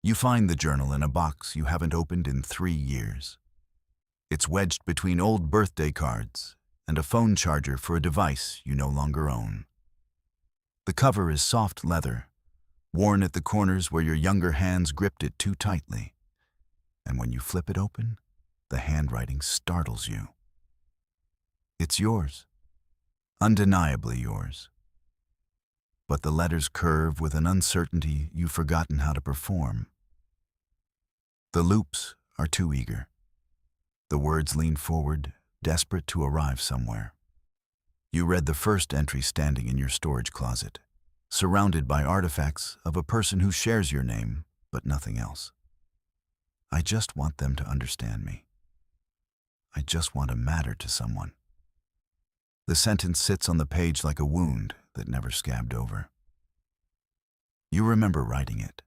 You find the journal in a box you haven't opened in 3 years. It's wedged between old birthday cards and a phone charger for a device you no longer own. The cover is soft leather, worn at the corners where your younger hands gripped it too tightly. And when you flip it open, the handwriting startles you. It's yours, undeniably yours. But the letters curve with an uncertainty you've forgotten how to perform. The loops are too eager. The words lean forward, desperate to arrive somewhere. You read the first entry standing in your storage closet, surrounded by artifacts of a person who shares your name, but nothing else. I just want them to understand me. I just want to matter to someone. The sentence sits on the page like a wound that never scabbed over. You remember writing it.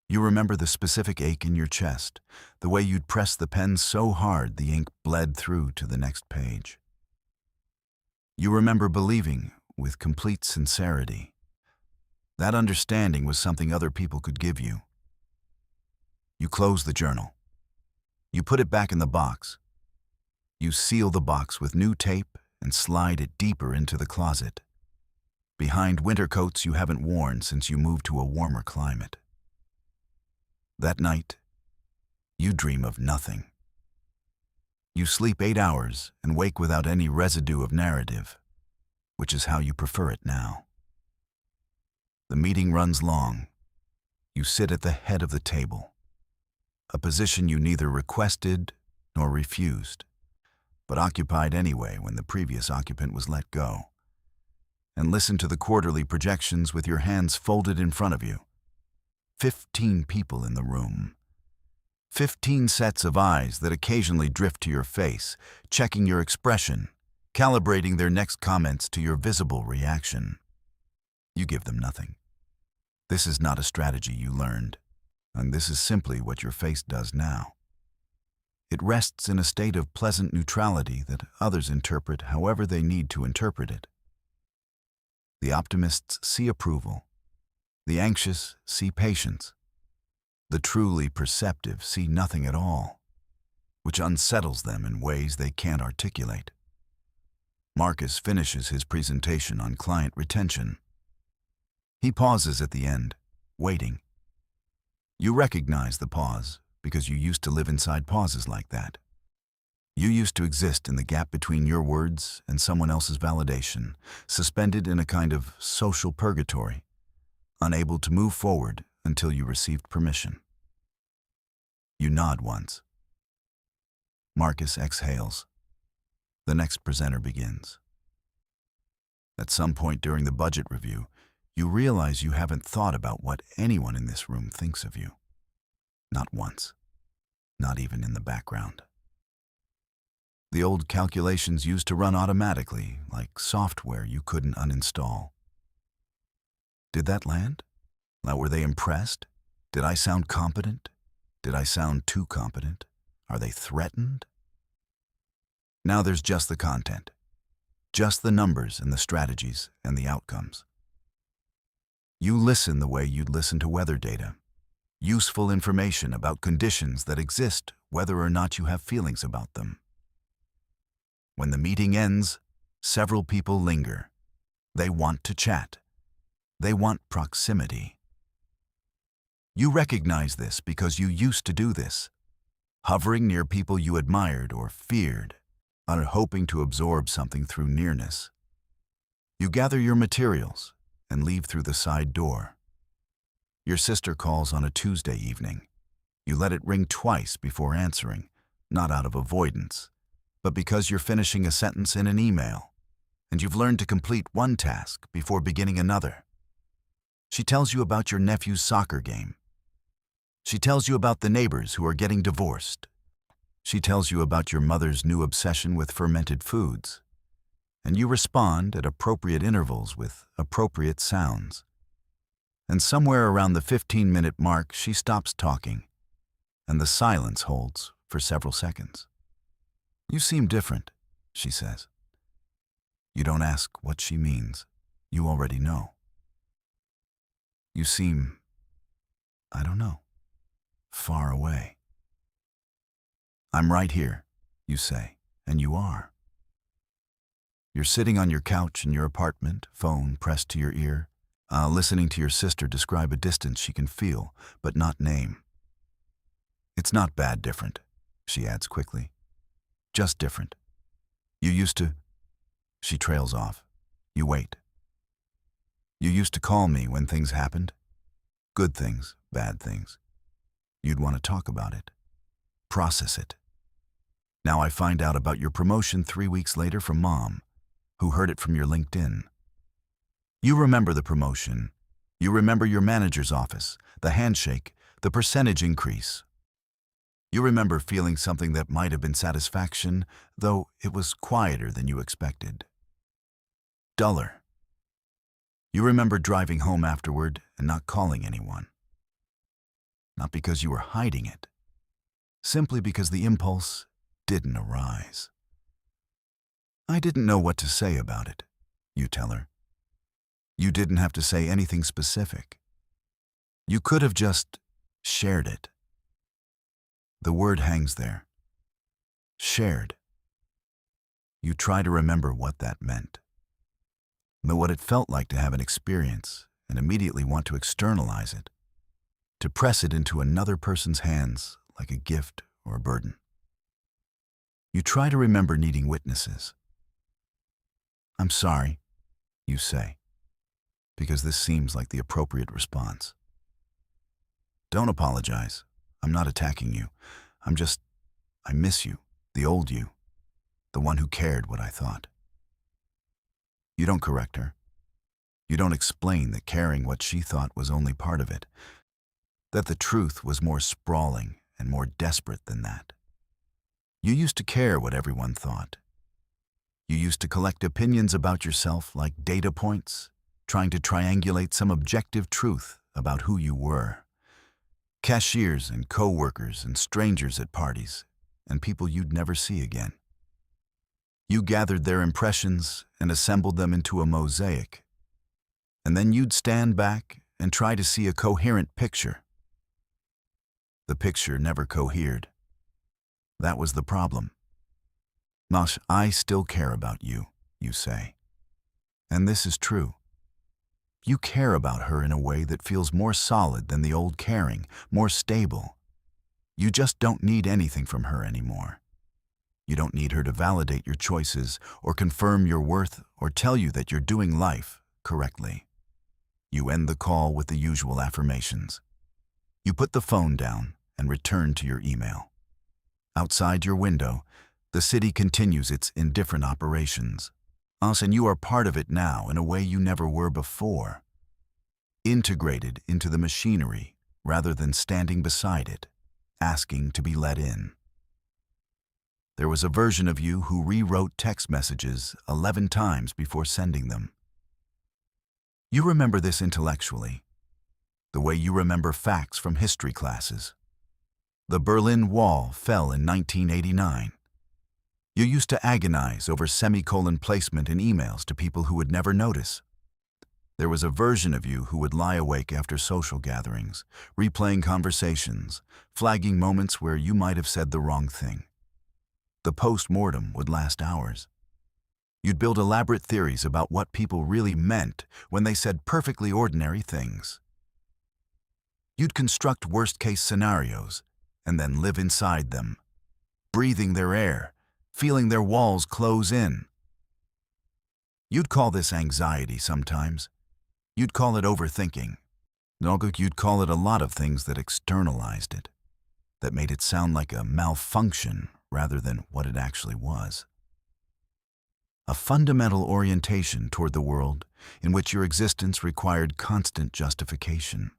You remember the specific ache in your chest, the way you'd press the pen so hard the ink bled through to the next page. You remember believing, with complete sincerity, that understanding was something other people could give you. You close the journal. You put it back in the box. You seal the box with new tape and slide it deeper into the closet, behind winter coats you haven't worn since you moved to a warmer climate. That night, you dream of nothing. You sleep 8 hours and wake without any residue of narrative, which is how you prefer it now. The meeting runs long. You sit at the head of the table, a position you neither requested nor refused, but occupied anyway when the previous occupant was let go, and listen to the quarterly projections with your hands folded in front of you. 15 people in the room. 15 sets of eyes that occasionally drift to your face, checking your expression, calibrating their next comments to your visible reaction. You give them nothing. This is not a strategy you learned, and this is simply what your face does now. It rests in a state of pleasant neutrality that others interpret however they need to interpret it. The optimists see approval. The anxious see patience. The truly perceptive see nothing at all, which unsettles them in ways they can't articulate. Marcus finishes his presentation on client retention. He pauses at the end, waiting. You recognize the pause because you used to live inside pauses like that. You used to exist in the gap between your words and someone else's validation, suspended in a kind of social purgatory, unable to move forward until you received permission. You nod once. Marcus exhales. The next presenter begins. At some point during the budget review, you realize you haven't thought about what anyone in this room thinks of you. Not once. Not even in the background. The old calculations used to run automatically, like software you couldn't uninstall. Did that land? Now, were they impressed? Did I sound competent? Did I sound too competent? Are they threatened? Now there's just the content. Just the numbers and the strategies and the outcomes. You listen the way you'd listen to weather data. Useful information about conditions that exist whether or not you have feelings about them. When the meeting ends, several people linger. They want to chat. They want proximity. You recognize this because you used to do this, hovering near people you admired or feared, hoping to absorb something through nearness. You gather your materials and leave through the side door. Your sister calls on a Tuesday evening. You let it ring twice before answering, not out of avoidance, but because you're finishing a sentence in an email, and you've learned to complete one task before beginning another. She tells you about your nephew's soccer game. She tells you about the neighbors who are getting divorced. She tells you about your mother's new obsession with fermented foods. And you respond at appropriate intervals with appropriate sounds. And somewhere around the 15-minute mark, she stops talking, and the silence holds for several seconds. You seem different, she says. You don't ask what she means. You already know. You seem I don't know. Far away. I'm right here, you say, and you are. You're sitting on your couch in your apartment, phone pressed to your ear, listening to your sister describe a distance she can feel, but not name. It's not bad different, she adds quickly. Just different. You used to... She trails off. You wait. You used to call me when things happened. Good things, bad things. You'd want to talk about it. Process it. Now I find out about your promotion 3 weeks later from Mom, who heard it from your LinkedIn. You remember the promotion. You remember your manager's office, the handshake, the percentage increase. You remember feeling something that might have been satisfaction, though it was quieter than you expected. Duller. You remember driving home afterward and not calling anyone. Not because you were hiding it, simply because the impulse didn't arise. I didn't know what to say about it, you tell her. You didn't have to say anything specific. You could have just shared it. The word hangs there. Shared. You try to remember what that meant. Know what it felt like to have an experience and immediately want to externalize it, to press it into another person's hands like a gift or a burden. You try to remember needing witnesses. I'm sorry, you say, because this seems like the appropriate response. Don't apologize. I'm not attacking you. I miss you, the old you, the one who cared what I thought. You don't correct her. You don't explain that caring what she thought was only part of it, that the truth was more sprawling and more desperate than that. You used to care what everyone thought. You used to collect opinions about yourself like data points, trying to triangulate some objective truth about who you were. Cashiers and co-workers and strangers at parties, and people you'd never see again. You gathered their impressions and assembled them into a mosaic. And then you'd stand back and try to see a coherent picture. The picture never cohered. That was the problem. Nosh, I still care about you, you say. And this is true. You care about her in a way that feels more solid than the old caring, more stable. You just don't need anything from her anymore. You don't need her to validate your choices or confirm your worth or tell you that you're doing life correctly. You end the call with the usual affirmations. You put the phone down and return to your email. Outside your window, the city continues its indifferent operations. And you are part of it now in a way you never were before. Integrated into the machinery rather than standing beside it, asking to be let in. There was a version of you who rewrote text messages 11 times before sending them. You remember this intellectually, the way you remember facts from history classes. The Berlin Wall fell in 1989. You used to agonize over semicolon placement in emails to people who would never notice. There was a version of you who would lie awake after social gatherings, replaying conversations, flagging moments where you might have said the wrong thing. The post-mortem would last hours. You'd build elaborate theories about what people really meant when they said perfectly ordinary things. You'd construct worst-case scenarios and then live inside them, breathing their air, feeling their walls close in. You'd call this anxiety sometimes. You'd call it overthinking. You'd call it a lot of things that externalized it, that made it sound like a malfunction rather than what it actually was. A fundamental orientation toward the world in which your existence required constant justification.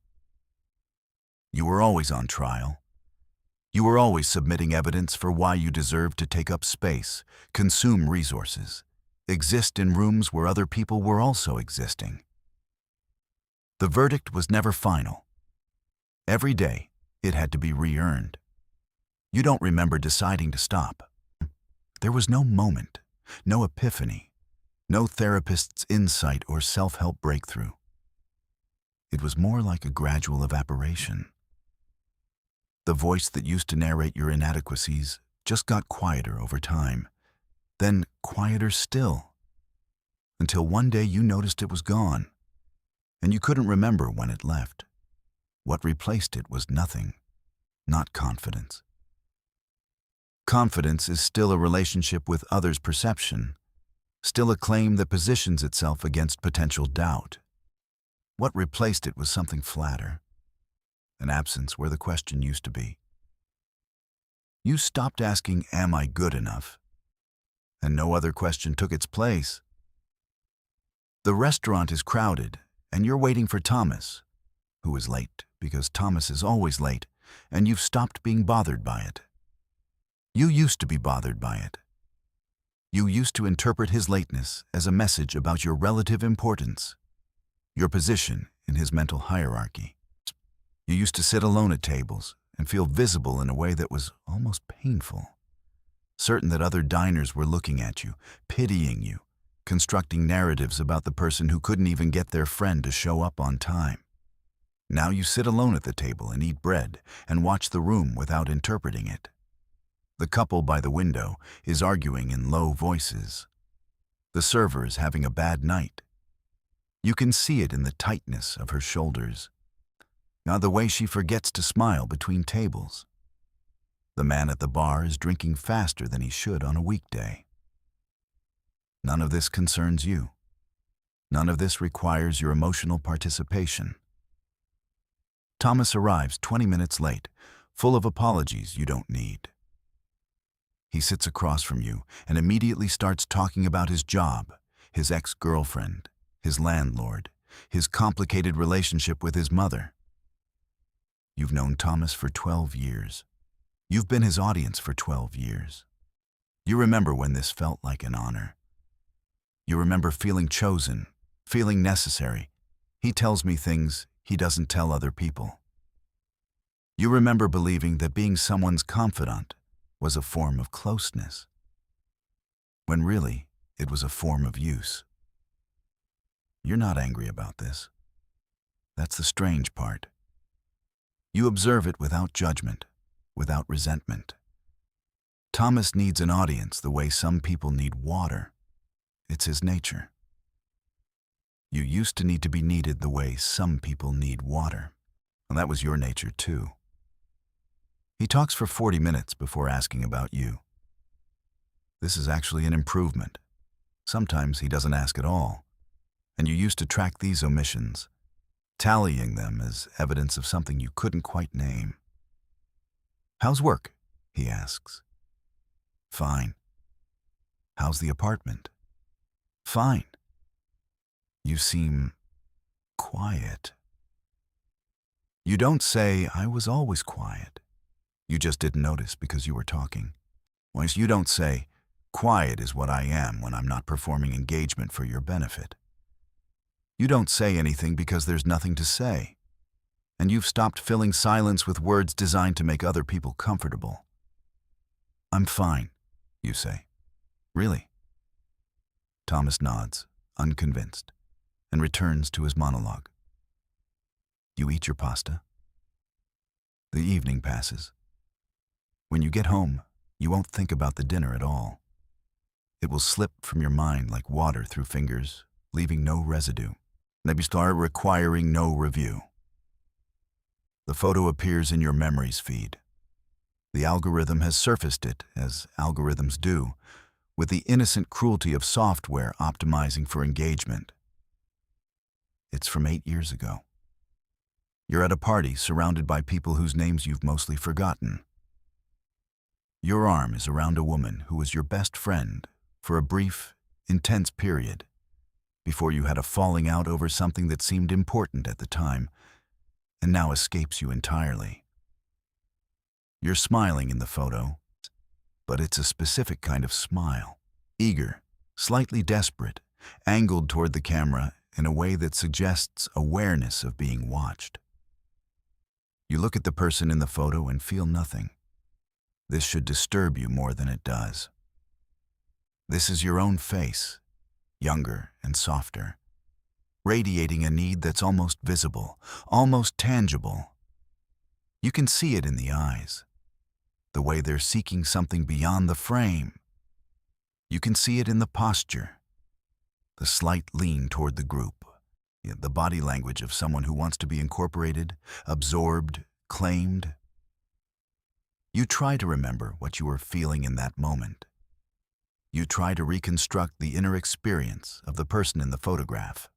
You were always on trial. You were always submitting evidence for why you deserved to take up space, consume resources, exist in rooms where other people were also existing. The verdict was never final. Every day, it had to be re-earned. You don't remember deciding to stop. There was no moment, no epiphany, no therapist's insight or self-help breakthrough. It was more like a gradual evaporation, The voice that used to narrate your inadequacies just got quieter over time, then quieter still, until one day you noticed it was gone, and you couldn't remember when it left. What replaced it was nothing, not confidence. Confidence is still a relationship with others' perception, still a claim that positions itself against potential doubt. What replaced it was something flatter, an absence where the question used to be. You stopped asking, "Am I good enough?" and no other question took its place. The restaurant is crowded, and you're waiting for Thomas, who is late because Thomas is always late, and you've stopped being bothered by it. You used to be bothered by it. You used to interpret his lateness as a message about your relative importance, your position in his mental hierarchy. You used to sit alone at tables and feel visible in a way that was almost painful, certain that other diners were looking at you, pitying you, constructing narratives about the person who couldn't even get their friend to show up on time. Now you sit alone at the table and eat bread and watch the room without interpreting it. The couple by the window is arguing in low voices. The server is having a bad night. You can see it in the tightness of her shoulders, now the way she forgets to smile between tables. The man at the bar is drinking faster than he should on a weekday. None of this concerns you. None of this requires your emotional participation. Thomas arrives 20 minutes late, full of apologies you don't need. He sits across from you and immediately starts talking about his job, his ex-girlfriend, his landlord, his complicated relationship with his mother. You've known Thomas for 12 years. You've been his audience for 12 years. You remember when this felt like an honor. You remember feeling chosen, feeling necessary. He tells me things he doesn't tell other people. You remember believing that being someone's confidant was a form of closeness, when really it was a form of use. You're not angry about this. That's the strange part. You observe it without judgment, without resentment. Thomas needs an audience the way some people need water. It's his nature. You used to need to be needed the way some people need water. And that was your nature too. He talks for 40 minutes before asking about you. This is actually an improvement. Sometimes he doesn't ask at all, and you used to track these omissions, tallying them as evidence of something you couldn't quite name. "How's work?" he asks. "Fine." "How's the apartment?" "Fine." You seem quiet. You don't say, "I was always quiet." You just didn't notice because you were talking. Once you don't say, "Quiet is what I am when I'm not performing engagement for your benefit." You don't say anything because there's nothing to say. And you've stopped filling silence with words designed to make other people comfortable. "I'm fine," you say. "Really?" Thomas nods, unconvinced, and returns to his monologue. You eat your pasta. The evening passes. When you get home, you won't think about the dinner at all. It will slip from your mind like water through fingers, leaving no residue. Maybe start requiring no review. The photo appears in your memories feed. The algorithm has surfaced it, as algorithms do, with the innocent cruelty of software optimizing for engagement. It's from 8 years ago. You're at a party surrounded by people whose names you've mostly forgotten. Your arm is around a woman who was your best friend for a brief, intense period, before you had a falling out over something that seemed important at the time and now escapes you entirely. You're smiling in the photo, but it's a specific kind of smile, eager, slightly desperate, angled toward the camera in a way that suggests awareness of being watched. You look at the person in the photo and feel nothing. This should disturb you more than it does. This is your own face, younger and softer, radiating a need that's almost visible, almost tangible. You can see it in the eyes, the way they're seeking something beyond the frame. You can see it in the posture, the slight lean toward the group, the body language of someone who wants to be incorporated, absorbed, claimed. You try to remember what you were feeling in that moment. You try to reconstruct the inner experience of the person in the photograph.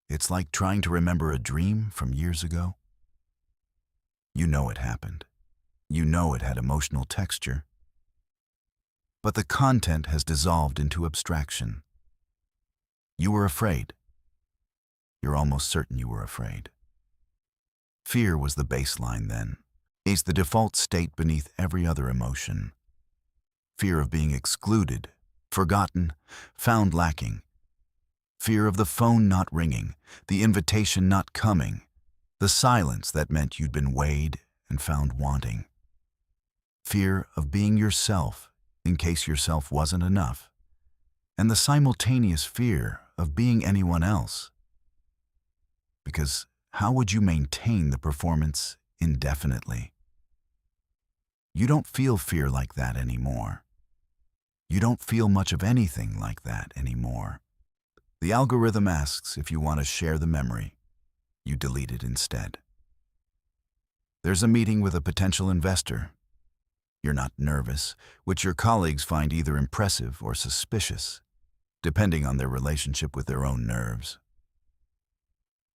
It's like trying to remember a dream from years ago. You know it happened. You know it had emotional texture. But the content has dissolved into abstraction. You were afraid. You're almost certain you were afraid. Fear was the baseline then. It's the default state beneath every other emotion. Fear of being excluded, forgotten, found lacking. Fear of the phone not ringing, the invitation not coming, the silence that meant you'd been weighed and found wanting. Fear of being yourself in case yourself wasn't enough, and the simultaneous fear of being anyone else. Because how would you maintain the performance indefinitely? You don't feel fear like that anymore. You don't feel much of anything like that anymore. The algorithm asks if you want to share the memory. You delete it instead. There's a meeting with a potential investor. You're not nervous, which your colleagues find either impressive or suspicious, depending on their relationship with their own nerves.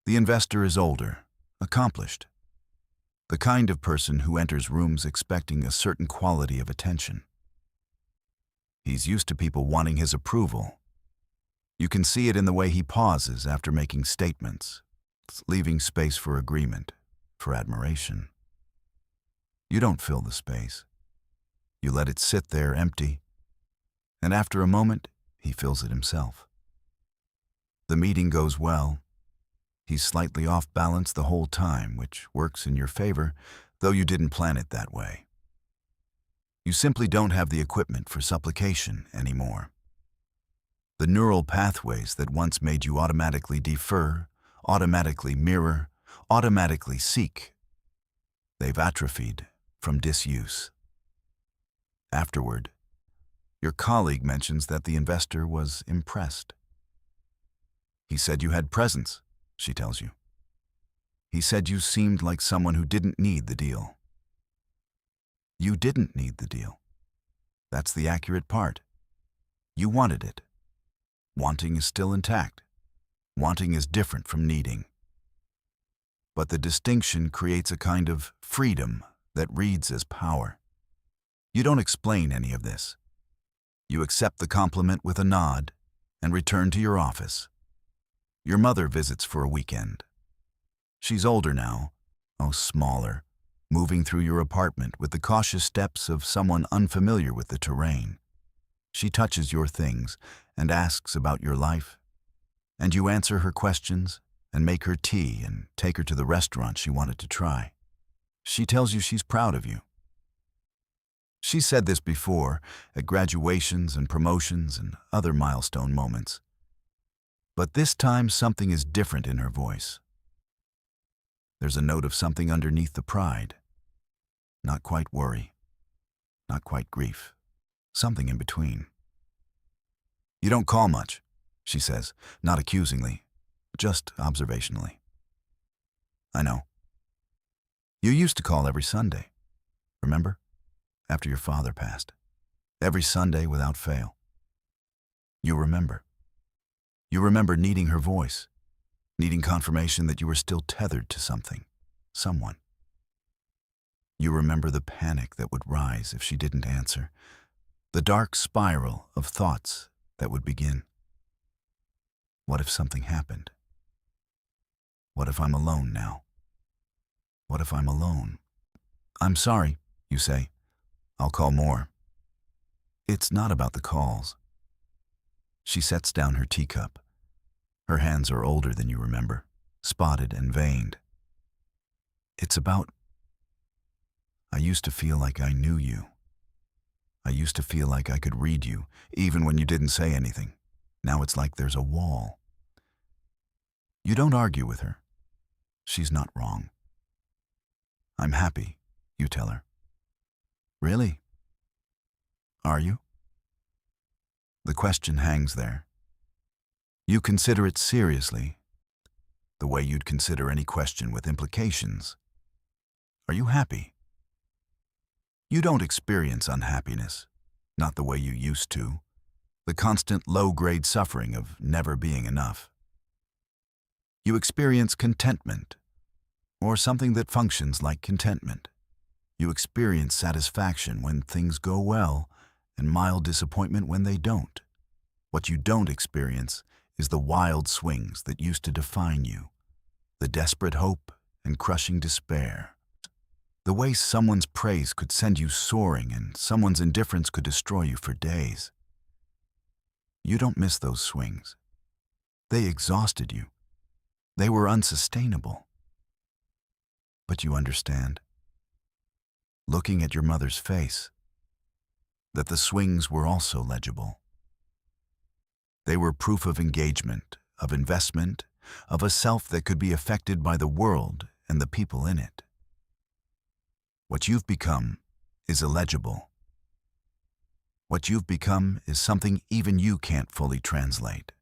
The investor is older, accomplished, the kind of person who enters rooms expecting a certain quality of attention. He's used to people wanting his approval. You can see it in the way he pauses after making statements, leaving space for agreement, for admiration. You don't fill the space. You let it sit there empty, and after a moment, he fills it himself. The meeting goes well. He's slightly off balance the whole time, which works in your favor, though you didn't plan it that way. You simply don't have the equipment for supplication anymore. The neural pathways that once made you automatically defer, automatically mirror, automatically seek, they've atrophied from disuse. Afterward, your colleague mentions that the investor was impressed. He said you had presence, she tells you. He said you seemed like someone who didn't need the deal. You didn't need the deal. That's the accurate part. You wanted it. Wanting is still intact. Wanting is different from needing. But the distinction creates a kind of freedom that reads as power. You don't explain any of this. You accept the compliment with a nod and return to your office. Your mother visits for a weekend. She's older now, smaller, moving through your apartment with the cautious steps of someone unfamiliar with the terrain. She touches your things and asks about your life, and you answer her questions and make her tea and take her to the restaurant she wanted to try. She tells you she's proud of you. She said this before at graduations and promotions and other milestone moments. But this time something is different in her voice. There's a note of something underneath the pride. Not quite worry, not quite grief, something in between. You don't call much, she says, not accusingly, just observationally. I know. You used to call every Sunday, remember? After your father passed. Every Sunday without fail. You remember. You remember needing her voice, needing confirmation that you were still tethered to something, someone. You remember the panic that would rise if she didn't answer, the dark spiral of thoughts that would begin. What if something happened? What if I'm alone now? What if I'm alone? I'm sorry, you say. I'll call more. It's not about the calls. She sets down her teacup. Her hands are older than you remember, spotted and veined. It's about, I used to feel like I knew you. I used to feel like I could read you, even when you didn't say anything. Now it's like there's a wall. You don't argue with her. She's not wrong. I'm happy, you tell her. Really? Are you? The question hangs there. You consider it seriously, the way you'd consider any question with implications. Are you happy? You don't experience unhappiness, not the way you used to, the constant low-grade suffering of never being enough. You experience contentment, or something that functions like contentment. You experience satisfaction when things go well, and mild disappointment when they don't. What you don't experience is the wild swings that used to define you, the desperate hope and crushing despair. The way someone's praise could send you soaring and someone's indifference could destroy you for days. You don't miss those swings. They exhausted you. They were unsustainable. But you understand, looking at your mother's face, that the swings were also legible. They were proof of engagement, of investment, of a self that could be affected by the world and the people in it. What you've become is illegible. What you've become is something even you can't fully translate.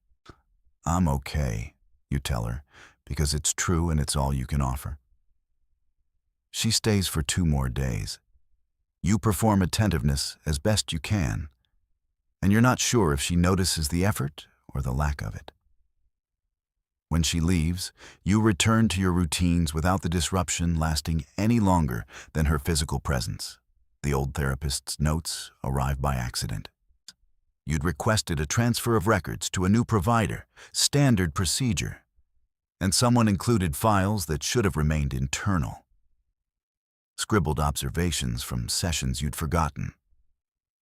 I'm okay, you tell her, because it's true and it's all you can offer. She stays for 2 more days. You perform attentiveness as best you can, and you're not sure if she notices the effort or the lack of it. When she leaves, you return to your routines without the disruption lasting any longer than her physical presence. The old therapist's notes arrive by accident. You'd requested a transfer of records to a new provider, standard procedure, and someone included files that should have remained internal. Scribbled observations from sessions you'd forgotten.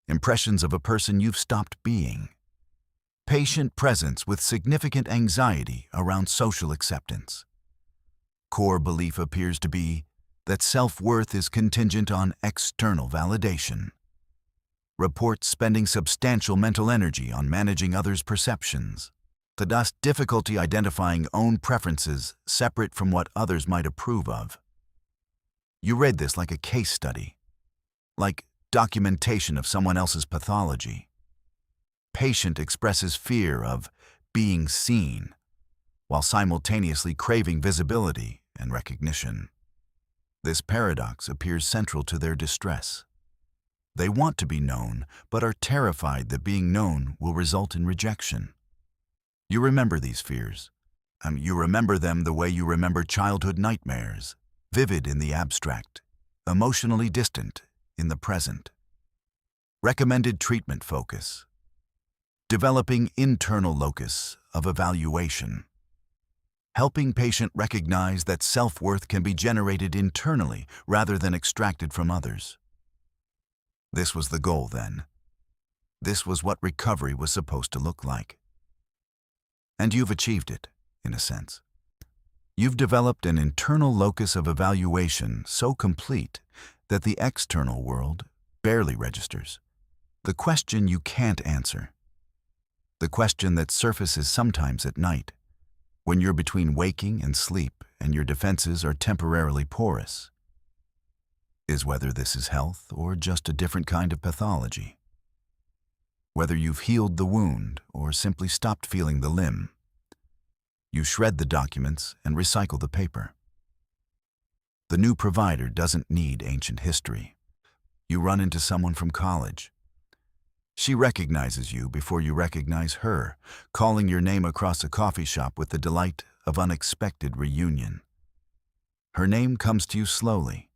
Impressions of a person you've stopped being. Patient presence with significant anxiety around social acceptance. Core belief appears to be that self-worth is contingent on external validation. Reports spending substantial mental energy on managing others' perceptions. Thus, difficulty identifying own preferences separate from what others might approve of. You read this like a case study, like documentation of someone else's pathology. Patient expresses fear of being seen, while simultaneously craving visibility and recognition. This paradox appears central to their distress. They want to be known, but are terrified that being known will result in rejection. You remember these fears. You remember them the way you remember childhood nightmares, vivid in the abstract, emotionally distant in the present. Recommended treatment focus. Developing internal locus of evaluation. Helping patient recognize that self-worth can be generated internally rather than extracted from others. This was the goal then. This was what recovery was supposed to look like. And you've achieved it, in a sense. You've developed an internal locus of evaluation so complete that the external world barely registers. The question you can't answer. The question that surfaces sometimes at night, when you're between waking and sleep and your defenses are temporarily porous, is whether this is health or just a different kind of pathology. Whether you've healed the wound or simply stopped feeling the limb. You shred the documents and recycle the paper. The new provider doesn't need ancient history. You run into someone from college. She recognizes you before you recognize her, calling your name across a coffee shop with the delight of unexpected reunion. Her name comes to you slowly.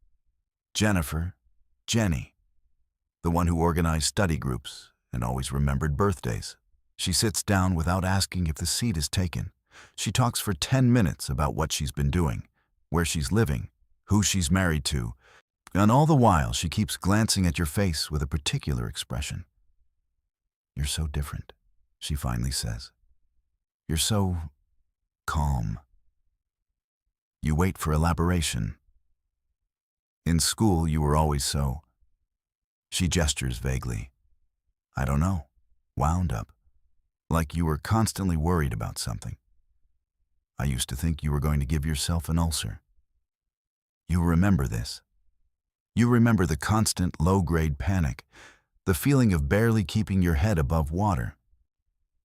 Jennifer, Jenny, the one who organized study groups and always remembered birthdays. She sits down without asking if the seat is taken. She talks for 10 minutes about what she's been doing, where she's living, who she's married to, and all the while she keeps glancing at your face with a particular expression. You're so different, she finally says. You're so calm. You wait for elaboration. In school, you were always so. She gestures vaguely. I don't know. Wound up. Like you were constantly worried about something. I used to think you were going to give yourself an ulcer. You remember this. You remember the constant low-grade panic, the feeling of barely keeping your head above water.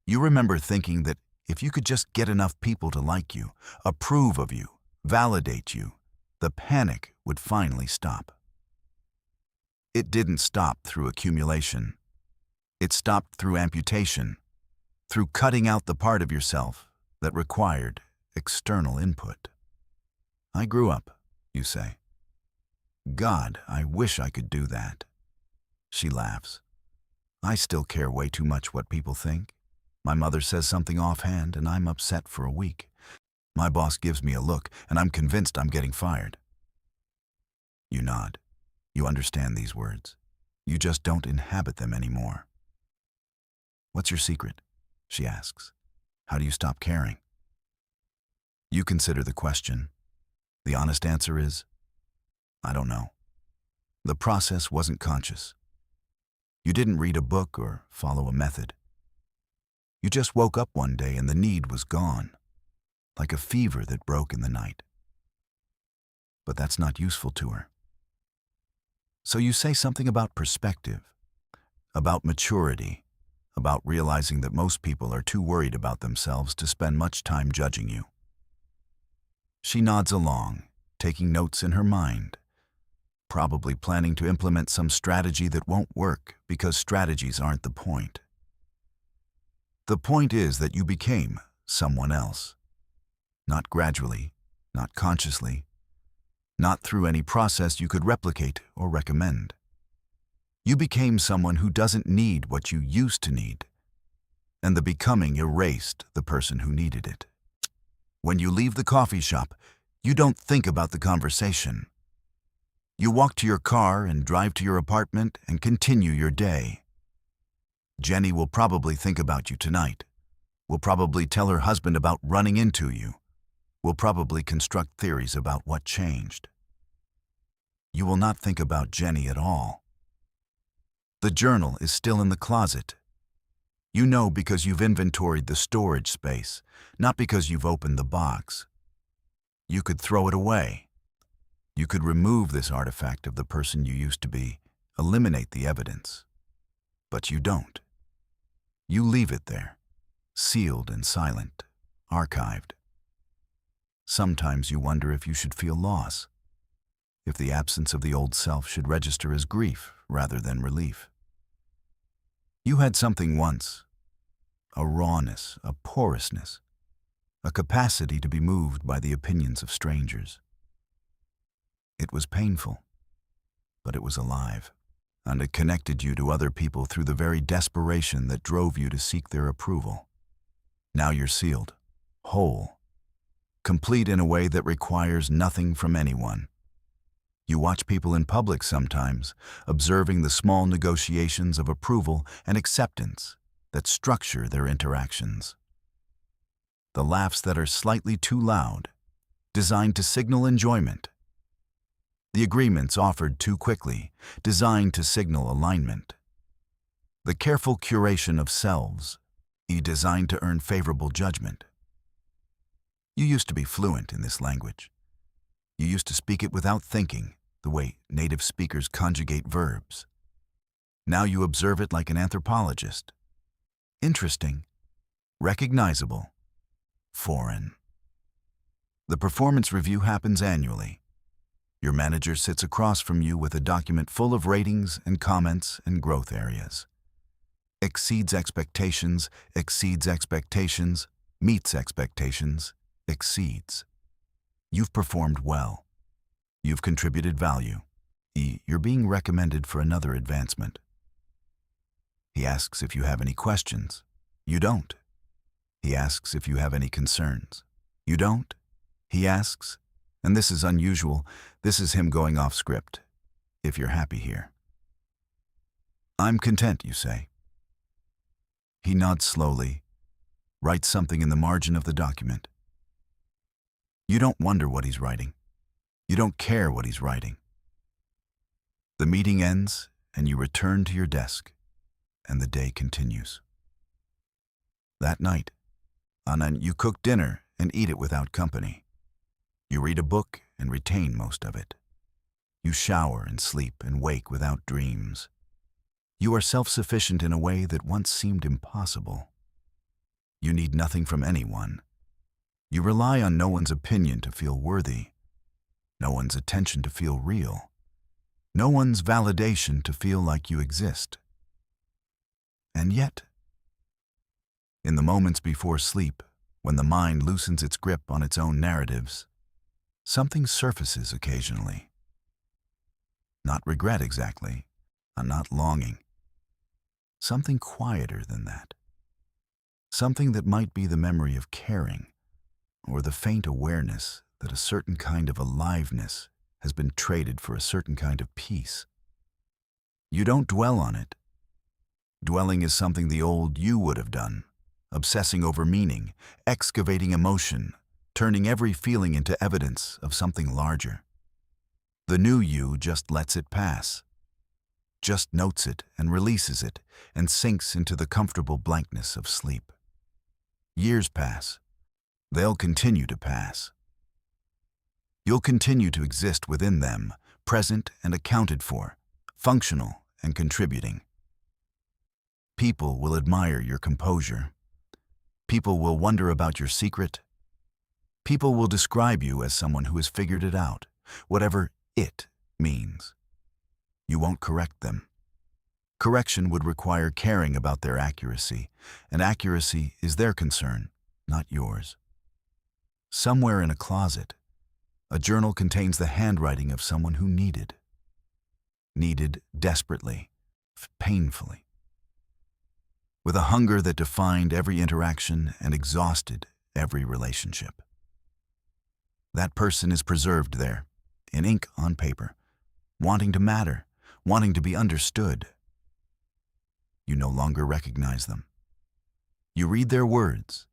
You remember thinking that if you could just get enough people to like you, approve of you, validate you, the panic would finally stop. It didn't stop through accumulation. It stopped through amputation, through cutting out the part of yourself that required external input. I grew up, you say. God, I wish I could do that. She laughs. I still care way too much what people think. My mother says something offhand and I'm upset for a week. My boss gives me a look and I'm convinced I'm getting fired. You nod. You understand these words. You just don't inhabit them anymore. What's your secret? She asks. How do you stop caring? You consider the question. The honest answer is, I don't know. The process wasn't conscious. You didn't read a book or follow a method. You just woke up one day and the need was gone, like a fever that broke in the night. But that's not useful to her. So you say something about perspective, about maturity, about realizing that most people are too worried about themselves to spend much time judging you. She nods along, taking notes in her mind, probably planning to implement some strategy that won't work because strategies aren't the point. The point is that you became someone else. Not gradually, not consciously, not through any process you could replicate or recommend. You became someone who doesn't need what you used to need, and the becoming erased the person who needed it. When you leave the coffee shop, you don't think about the conversation. You walk to your car and drive to your apartment and continue your day. Jenny will probably think about you tonight, will probably tell her husband about running into you, will probably construct theories about what changed. You will not think about Jenny at all. The journal is still in the closet. You know because you've inventoried the storage space, not because you've opened the box. You could throw it away. You could remove this artifact of the person you used to be, eliminate the evidence. But you don't. You leave it there, sealed and silent, archived. Sometimes you wonder if you should feel loss, if the absence of the old self should register as grief rather than relief. You had something once, a rawness, a porousness, a capacity to be moved by the opinions of strangers. It was painful, but it was alive, and it connected you to other people through the very desperation that drove you to seek their approval. Now you're sealed, whole, complete in a way that requires nothing from anyone. You watch people in public sometimes, observing the small negotiations of approval and acceptance that structure their interactions. The laughs that are slightly too loud, designed to signal enjoyment. The agreements offered too quickly, designed to signal alignment. The careful curation of selves, designed to earn favorable judgment. You used to be fluent in this language. You used to speak it without thinking, the way native speakers conjugate verbs. Now you observe it like an anthropologist. Interesting, recognizable, foreign. The performance review happens annually. Your manager sits across from you with a document full of ratings and comments and growth areas. Exceeds expectations, meets expectations, exceeds. You've performed well. You've contributed value. You're being recommended for another advancement. He asks if you have any questions. You don't. He asks if you have any concerns. You don't. He asks, and this is unusual, this is him going off script, if you're happy here. I'm content, you say. He nods slowly, writes something in the margin of the document. You don't wonder what he's writing. You don't care what he's writing. The meeting ends, and you return to your desk, and the day continues. That night, Anna, you cook dinner and eat it without company. You read a book and retain most of it. You shower and sleep and wake without dreams. You are self-sufficient in a way that once seemed impossible. You need nothing from anyone. You rely on no one's opinion to feel worthy, no one's attention to feel real, no one's validation to feel like you exist. And yet, in the moments before sleep, when the mind loosens its grip on its own narratives, something surfaces occasionally. Not regret exactly, and not longing. Something quieter than that. Something that might be the memory of caring, or the faint awareness that a certain kind of aliveness has been traded for a certain kind of peace. You don't dwell on it. Dwelling is something the old you would have done, obsessing over meaning, excavating emotion, turning every feeling into evidence of something larger. The new you just lets it pass, just notes it and releases it and sinks into the comfortable blankness of sleep. Years pass. They'll continue to pass. You'll continue to exist within them, present and accounted for, functional and contributing. People will admire your composure. People will wonder about your secret. People will describe you as someone who has figured it out, whatever it means. You won't correct them. Correction would require caring about their accuracy, and accuracy is their concern, not yours. Somewhere in a closet, a journal contains the handwriting of someone who needed desperately, painfully, with a hunger that defined every interaction and exhausted every relationship. That person is preserved there, in ink on paper, wanting to matter, wanting to be understood. You no longer recognize them. You read their words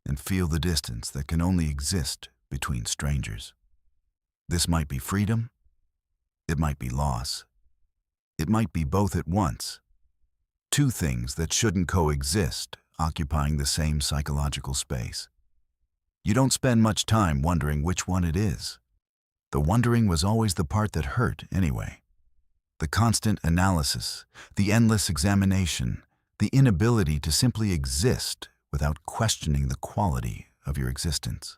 and feel the distance that can only exist between strangers. This might be freedom, it might be loss, it might be both at once. Two things that shouldn't coexist, occupying the same psychological space. You don't spend much time wondering which one it is. The wondering was always the part that hurt anyway. The constant analysis, the endless examination, the inability to simply exist without questioning the quality of your existence.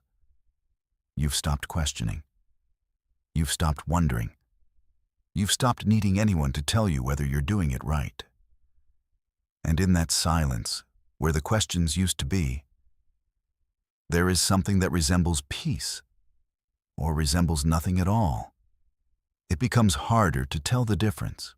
You've stopped questioning. You've stopped wondering. You've stopped needing anyone to tell you whether you're doing it right. And in that silence, where the questions used to be, there is something that resembles peace, or resembles nothing at all. It becomes harder to tell the difference.